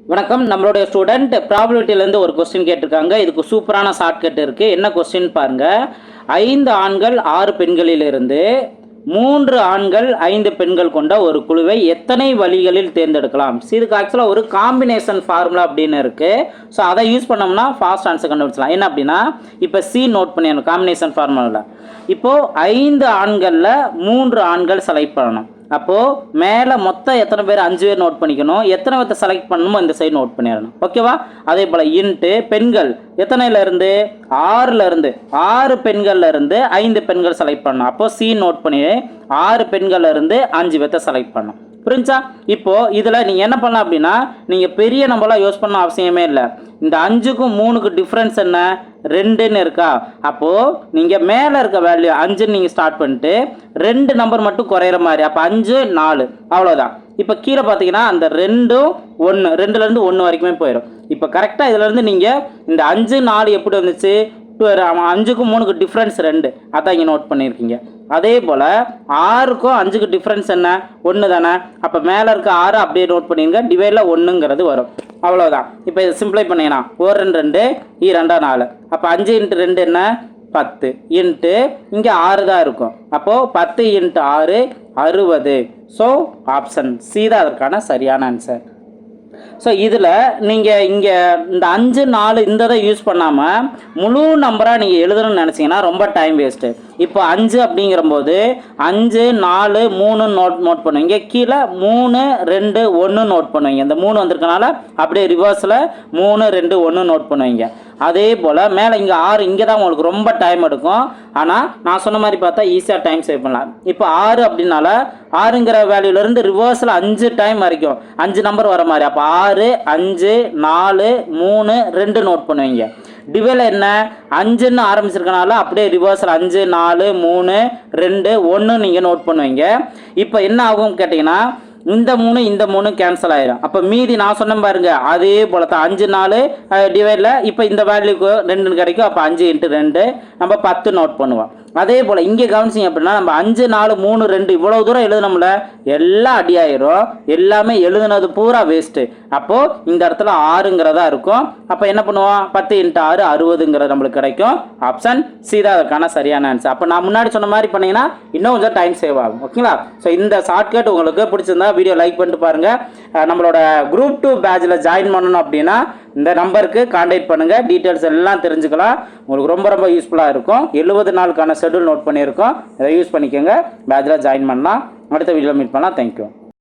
வணக்கம். நம்மளுடைய ஸ்டூடெண்ட் ப்ராபபிலிட்டிலேருந்து ஒரு கொஸ்டின் கேட்டிருக்காங்க. இதுக்கு சூப்பரான ஷார்ட்கட் இருக்குது. என்ன கொஸ்டின் பாருங்கள். 5 ஆண்கள் 6 பெண்களிலிருந்து 3 ஆண்கள் 5 பெண்கள் கொண்ட ஒரு குழுவை எத்தனை வழிகளில் தேர்ந்தெடுக்கலாம்? இதுக்கு ஆக்சுவலாக ஒரு காம்பினேஷன் ஃபார்முலா அப்படின்னு இருக்குது. ஸோ அதை யூஸ் பண்ணோம்னா ஃபாஸ்ட் ஆன்சர் கண்டுபிடிச்சலாம். என்ன அப்படின்னா, இப்போ சி நோட் பண்ணிடணும் காம்பினேஷன் ஃபார்முலாவில். இப்போது 5 ஆண்களில் 3 ஆண்கள் செலக்ட் பண்ணணும். அப்போது மேலே மொத்தம் எத்தனை பேர் 5 பேர் நோட் பண்ணிக்கணும், எத்தனை பேர்த்த செலக்ட் பண்ணணுமோ இந்த சைடு நோட் பண்ணிடணும். ஓகேவா? அதே போல் இன்ட்டு பெண்கள் எத்தனையிலேருந்து 6லேருந்து 6 பெண்கள்லேருந்து 5 பெண்கள் செலக்ட் பண்ணணும். அப்போது சி நோட் பண்ணி 6 பெண்கள்லேருந்து 5 பேர்த்த செலக்ட் பண்ணணும். புரிஞ்சா? இப்போது இதில் நீங்கள் என்ன பண்ணலாம் அப்படின்னா, நீங்கள் பெரிய நம்பர்லாம் யூஸ் பண்ண அவசியமே இல்லை. இந்த 5க்கும் 3க்கு டிஃப்ரென்ஸ் என்ன? 2ன்னு இருக்கா? அப்போது நீங்கள் மேலே இருக்க வேல்யூ 5ன்னு நீங்கள் ஸ்டார்ட் பண்ணிட்டு 2 நம்பர் மட்டும் குறையிற மாதிரி. அப்போ 5 4 அவ்வளோதான். இப்போ கீழே பார்த்தீங்கன்னா அந்த 2ம் 1, 2லேருந்து 1 வரைக்குமே போயிடும். இப்போ கரெக்டாக இதிலேருந்து நீங்கள் இந்த 5 4 எப்படி வந்துச்சு? 5க்கும் 3க்கு டிஃப்ரென்ஸ் 2, அதான் இங்கே நோட் பண்ணியிருக்கீங்க. அதே போல் 6க்கும் 5க்கு டிஃப்ரென்ஸ் என்ன? 1 தானே. அப்போ மேலே இருக்க 6 அப்படியே நோட் பண்ணிடுங்க. டிவைடில் 1ங்கிறது வரும். அவ்வளோதான். இப்போ இதை சிம்பிளை பண்ணிங்கன்னா 1 2 2 4. அப்போ 5 × 2 என்ன? 10 இன்ட்டு இங்கே 6 தான் இருக்கும். அப்போது 10 × 6 60. ஸோ ஆப்ஷன் சி தான் அதற்கான சரியான ஆன்சர். ஸோ இதில் நீங்கள் இங்கே இந்த 5 4 இந்த இதை யூஸ் பண்ணாமல் முழு நம்பராக நீங்கள் எழுதணும்னு நினச்சிங்கன்னா ரொம்ப டைம் வேஸ்ட்டு. இப்போ 5 அப்படிங்கிறம்போது 5 4 3 நோட் பண்ணுவீங்க. கீழே 3 2 1 நோட் பண்ணுவீங்க. இந்த 3 வந்திருக்கனால அப்படியே ரிவர்ஸில் 3 2 1 நோட் பண்ணுவீங்க. அதே போல் மேலே இங்கே 6, இங்கே தான் உங்களுக்கு ரொம்ப டைம் எடுக்கும். ஆனால் நான் சொன்ன மாதிரி பார்த்தா ஈஸியாக டைம் சேவ் பண்ணலாம். இப்போ 6 அப்படின்னால 6ங்கிற வேல்யூலேருந்து ரிவர்ஸில் 5 டைம் வரைக்கும் 5 நம்பர் வர மாதிரி. அப்போ 6 5 4 3 2 நோட் பண்ணுவீங்க. டிவைல என்ன? 5ன்னு ஆரம்பிச்சிருக்கனால அப்படியே ரிவர்ஸில் 5 4 3 2 1 நீங்கள் நோட் பண்ணுவீங்க. இப்போ என்ன ஆகும் கேட்டிங்கன்னா, இந்த 3 கேன்சல் ஆயிடும். அப்போ மீதி நான் சொன்னேன் பாருங்க, அதே போல தான் 5 4 டிவைடில் இப்போ இந்த வேல்யூக்கு 2 கிடைக்கும். அப்போ 5 × 2 நம்ம 10 நோட் பண்ணுவோம். அதே போல் இங்கே கவனிச்சிங்க அப்படின்னா, நம்ம 5 4 3 2 இவ்வளோ தூரம் எழுதுனோம்ல, எல்லாம் அடியாயிரும். எல்லாமே எழுதுனது பூரா வேஸ்ட்டு. அப்போது இந்த இடத்துல 6ங்கிறதா இருக்கும். அப்போ என்ன பண்ணுவோம்? 10 × 6 60ங்கிறது நம்மளுக்கு கிடைக்கும். ஆப்ஷன் சி தான் அதற்கான சரியான ஆன்சர். அப்போ நான் முன்னாடி சொன்ன மாதிரி பண்ணிங்கன்னா இன்னும் கொஞ்சம் டைம் சேவ் ஆகும். ஓகேங்களா? ஸோ இந்த ஷார்ட்கட் உங்களுக்கு பிடிச்சிருந்தா வீடியோ லைக் பண்ணிட்டு பாருங்கள். நம்மளோட குரூப் 2 பேட்சில் ஜாயின் பண்ணணும் அப்படின்னா இந்த நம்பருக்கு கான்டாக்ட் பண்ணுங்கள். டீட்டெயில்ஸ் எல்லாம் தெரிஞ்சுக்கலாம். உங்களுக்கு ரொம்ப ரொம்ப யூஸ்ஃபுல்லாக இருக்கும். 70 நாளுக்கான ஷெட்யூல் நோட் பண்ணியிருக்கோம். இதை யூஸ் பண்ணிக்கோங்க. பேட்சில் ஜாயின் பண்ணலாம். அடுத்த வீடியோவில் மீட் பண்ணலாம். தேங்க்யூ.